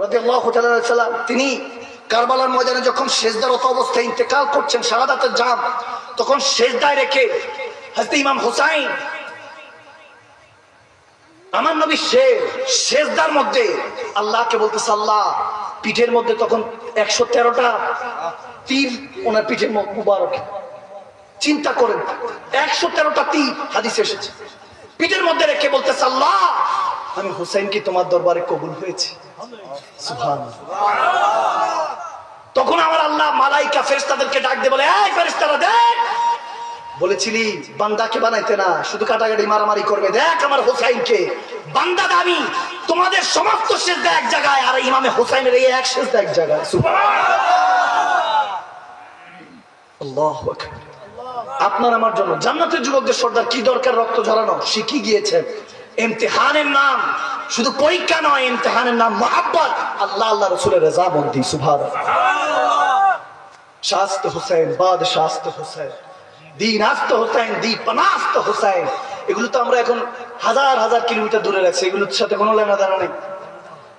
রাদিয়াল্লাহু তাআলা সাল্লাম তিনি কারবালার ময়দানে যখন সেজদারত অবস্থায় ইন্তেকাল করছেন, শাহাদাতের জাম, তখন সেজদায় রেখে হযরত ইমাম হুসাইন আমার নবী সেজদার মধ্যে আল্লাহকে বলতেছে, আল্লাহ, পিঠের মধ্যে তখন 113টা তীর ওনার পিঠের মুবারকে, চিন্তা করেন 113টা তীর হাদিসে এসেছে, পিঠের মধ্যে রেখে বলতেছে, আল্লাহ, আমি হুসাইন কি তোমার দরবারে কবুল হয়েছে। সুবহানাল্লাহ। তখন আমার আল্লাহ মালাইকা ফেরেশতাদেরকে ডাক দিয়ে বলে, এই ফেরেশতারা দেখ, বলেছিলি বান্দাকে বানাইতে না, শুধু কাটাকাটি মারামারি করবে, দেখ আমার হুসাইনকে, বান্দা দামি, তোমাদের সমস্ত সেজদা এক জায়গায় আর ইমামে হুসাইনের এই এক সেজদা এক জায়গায়। সুবহানাল্লাহ। আল্লাহু আকবার। আপনার আমার জন্য জান্নাতের যুবকদের সর্দার কি দরকার রক্ত ঝরানো, শিখে গিয়েছেন। ইমতিহানের নাম শুধু পরীক্ষা নয়, ইমতিহানের নাম মুহাব্বত, আল্লাহ আল্লাহ রাসূলের রাযামন্দি। সুবহানাল্লাহ। শাস্ত হুসাইন, বাদশাস্ত হুসাইন, দিন আস্ত হুসাইন, দ্বীপ পানাস্ত হুসাইন, এগুলো তো আমরা এখন হাজার হাজার কিলোমিটার দূরে রাখছি, এগুলোর সাথে কোনো লেনা দেনা নেই।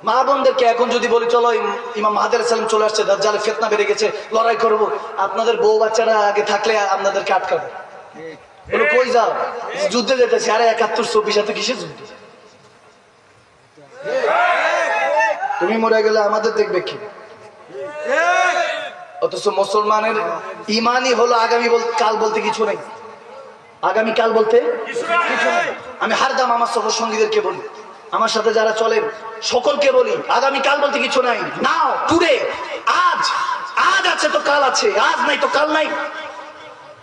মা বোনদেরকে এখন যদি বলি চলো ইমাম মাহদী আলাইহিস সালাম চলে আসছে, দাজ্জালের ফিতনা বেড়ে গেছে, লড়াই করব, আপনাদের বউ বাচ্চারা আগে থাকলে আপনাদেরকে আটকাবে, বলো কই যাও, যুদ্ধে যেতেছি। আরে ৭১-২৪ এত কিসের যুদ্ধ, তুমি মরে গেলে আমাদের দেখবে কি? অথচ মুসলমানের ইমানই হলো আগামী কাল বলতে কিছু নেই, আগামী কাল বলতে কিছু নেই। আমি হারদাম আমার সফর সঙ্গীদেরকে বলি, আমার সাথে যারা চলেন সকলকে বলি, আগামী কাল বলতে কিছু নাই। নাও টুডে, আজ আছে তো কাল আছে, আজ নাই তো কাল নাই।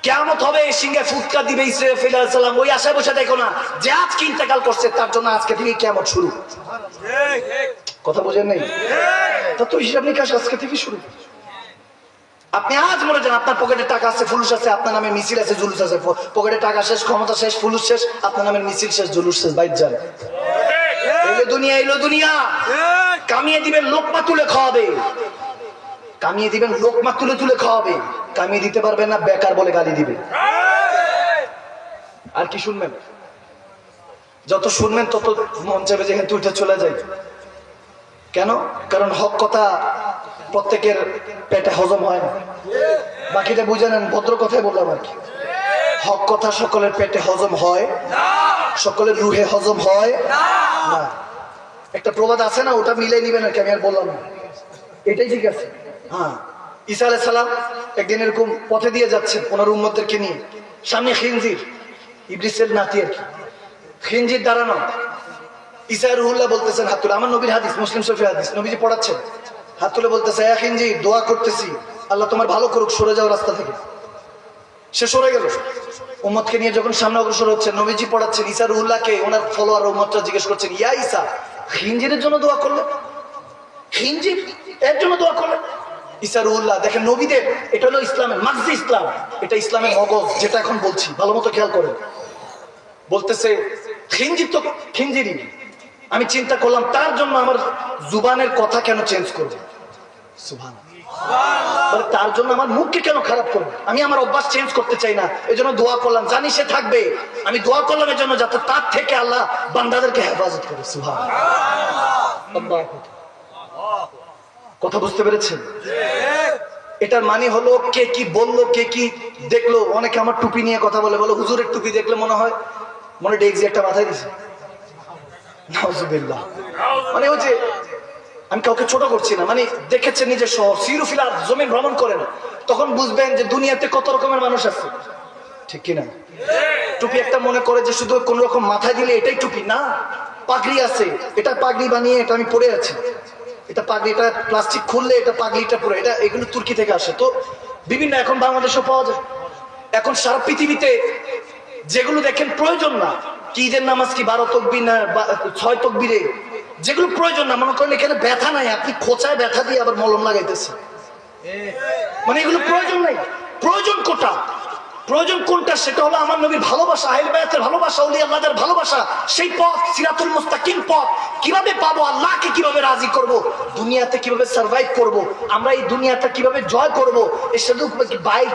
কিয়ামত হবে, সিংহে ফুৎকার দিবে ইসরাফিল আলাইহিস সালাম, ওই আশায় বসে দেখো না যে আজকে ইন্তেকাল করছে তার জন্য আজকে থেকে কিয়ামত শুরু। কথা বোঝেন নাই? তা তো হিসাব নিকাশ আজকে থেকে শুরু। আপনি আজ মরে যান, আপনার পকেটে টাকা আছে, ফুলুস আছে, আপনার নামে মিছিল আছে, জুলুস আছে, পকেটে টাকা শেষ, ক্ষমতা শেষ, ফুলুস শেষ, আপনার নামের মিছিল শেষ, জুলুস শেষ, বাইর যান। এলো দুনিয়া, কামিয়ে দিবেন লোকমা তুলে খাওয়াবে, কামিয়ে দিবেন লোকমা তুলে তুলে খাওয়াবে, কামিয়ে দিতে পারবেন না, বেকার বলে গালি দিবে। আর কি শুনবেন? যত শুনবেন তত মন চাইবে যেখানে তুইটা চলে যায়। কেন? কারণ হক কথা প্রত্যেকের পেটে হজম হয় না। বাকিটা বুঝে নেন, ভদ্র কথাই বললাম আর কি। হক কথা সকলের পেটে হজম হয় না, সকলের রুহে হজম হয় না। একটা প্রবাদ আছে না, ওটা মিলাই নিবেন আর কি, আমি আর বললাম না, এটাই ঠিক আছে। হ্যাঁ, ঈসা আলাইহিস সালাম একদিন এরকম পথে দিয়ে যাচ্ছেন ওনার উম্মতদেরকে নিয়ে, সামনে খিনজির, ইবলিসের নাতি আর কি, খিনজির দাঁড়ানো। ঈসা রুহুল্লাহ বলতেছেন, হাত তুলে, আমার নবীর হাদিস, মুসলিম শরীফের হাদিস, নবীজি পড়াচ্ছেন, হাত তুলে বলতেছে, এ খিনজির, দোয়া করতেছি আল্লাহ তোমার ভালো করুক, সরে যাও রাস্তা থেকে। সে সরে গেল। উম্মতকে নিয়ে যখন সামনে অগ্রসর হচ্ছে, নবীজি পড়াচ্ছেন, ঈসা রুহুল্লাহকে ওনার ফলোয়ার উম্মতরা জিজ্ঞেস করছেন, ইয়া ঈসা, খিনজিরের জন্য দোয়া করলে, খিনজির এর জন্য দোয়া করলে? ঈসা রুহুল্লাহ দেখেন, নবীদের এটা হলো ইসলামের মাগজি, ইসলাম এটা ইসলামের মগজ, যেটা এখন বলছি ভালো মতো খেয়াল করেন। বলতেছে খিনজির তো খিনজিরই, আমি চিন্তা করলাম তার জন্য আমার জুবানের কথা কেন চেঞ্জ করবো, সুবহানাল্লাহ, তার জন্য আমার মুখকে কেন খারাপ করবো, আমি আমার অভ্যাস চেঞ্জ করতে চাই না, এজন্য দোয়া করলাম, জানি সে থাকবে, আমি দোয়া করলাম এজন্য যাতে তার থেকে আল্লাহ বান্দাদেরকে হেফাজত করে। সুবহানাল্লাহ। কথা বুঝতে পেরেছেন? এটার মানে হলো কে কি বললো, কে কি দেখলো। অনেকে আমার টুপি নিয়ে কথা বলে, বলো হুজুরের টুপি দেখলে মনে হয় মনে ডেক্সি একটা মাথায় দিছে, নাউজুবিল্লাহ। মানে ওই যে, আমি কাউকে ছোট করছি না, মানে দেখেছেন নিজের শহর, সিরুফিল আরদ, জমিন ভ্রমণ করেন, তখন বুঝবেন যে দুনিয়াতে কত রকমের মানুষ আছে, ঠিক কিনা? টুপি একটা মনে করে যে শুধু কোন রকম মাথায় দিলে এটাই টুপি, না, পাগড়ি আছে, এটা পাগড়ি বানিয়ে এটা আমি পরে আছি, এটা পাগড়ি, এটা প্লাস্টিক খুললে এটা পাগড়িটা পুরো, এটা এগুলো তুর্কি থেকে আসে, তো বিভিন্ন এখন বাংলাদেশেও পাওয়া যায়। এখন সারা পৃথিবীতে যেগুলো দেখেন প্রয়োজন না, কি ঈদের নামাজ কি 12 তকবীর না 6 তকবীরে, যেগুলো প্রয়োজন না, মনে করেন এখানে ব্যথা নাই, আপনি খোঁচায় ব্যথা দিয়ে আবার মলম লাগাইতেছে, মানে এগুলো প্রয়োজন নাই। প্রয়োজন কোটা, প্রয়োজন কোনটা? সেটা হলো আমার নবীর ভালোবাসা, আহলে বায়াতের ভালোবাসা, ওলিয়া আল্লাহদের ভালোবাসা, সেই পথ সিরাতুল মুস্তাকিম পথ। কিভাবে পাবো? আল্লাহকে কিভাবে রাজি করব? দুনিয়াতে কিভাবে সার্ভাইভ করব, আমরা এই দুনিয়াটা কিভাবে জয় করব, এর সাথে বাইক,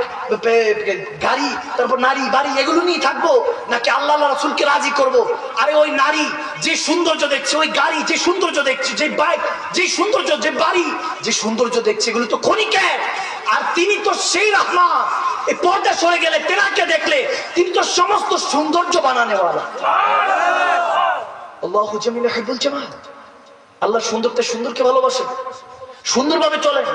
গাড়ি, তারপর নারী, বাড়ি, এগুলো নিয়ে থাকবো, নাকি আল্লাহ রাসূলকে রাজি করব? আরে ওই নারী যে সৌন্দর্য দেখছে, ওই গাড়ি যে সৌন্দর্য দেখছে, যে বাইক যে সৌন্দর্য, যে বাড়ি যে সৌন্দর্য দেখছে, এগুলো তো ক্ষণিকের। আর তিনি তো সেই রহমান, এই পর্দা সরে গেলে তেনাকে দেখলে তিনি তো সমস্ত সৌন্দর্য বানানেওয়ালা। আল্লাহু জামিল ইউহিব্বুল জামাল। আল্লাহ সুন্দরতে সুন্দরকে ভালোবাসেন, সুন্দরভাবে চলেন।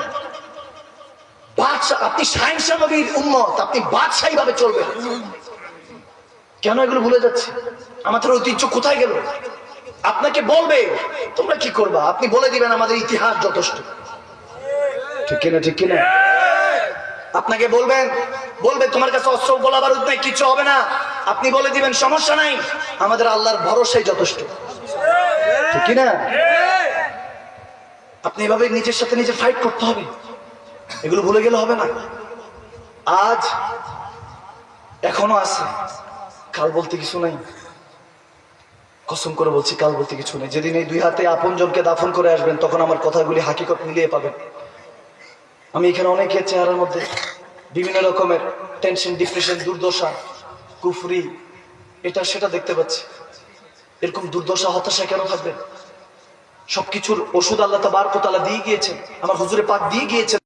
বাদশা, আপনি শাহেনশাহ নবীর উম্মত, আপনি বাদশাহী ভাবে চলবেন। কেন এগুলো ভুলে যাচ্ছে? আমাদের ঐতিহ্য কোথায় গেল? আপনাকে বলবে, তোমরা কি করবা? আপনি বলে দিবেন আমাদের ইতিহাস যথেষ্ট। ঠিক কিনা? ঠিক কিনা? আপনাকে বলবে তোমার কাছে অস্ত্র গোলা বারুদ নাই, কিছু হবে না। আপনি বলে দিবেন সমস্যা নাই, আমাদের আল্লাহর ভরসাই যথেষ্ট। ঠিক কিনা? আপনি এভাবে নিজের সাথে নিজে ফাইট করতে হবে। এগুলো ভুলে গেলে হবে না। আজ এখনো আছে, কাল বলতে কিছু নাই। কসম করে বলছি, কাল বলতে কিছু নেই। যেদিন এই দুই হাতে আপনজনকে দাফন করে আসবেন, তখন আমার কথাগুলি হাকিকত মিলিয়ে পাবেন। আমি এখানে অনেকের চেহারার মধ্যে বিভিন্ন রকমের টেনশন, ডিপ্রেশন, দুর্দশা, কুফরি, এটা সেটা দেখতে পাচ্ছি। এরকম দুর্দশা, হতাশা কেন থাকবে? সবকিছুর ওষুধ আল্লাহ তাবারক ওয়া তাআলা দিয়ে গিয়েছেন, আমার হুজুরে পাক দিয়ে গিয়েছেন।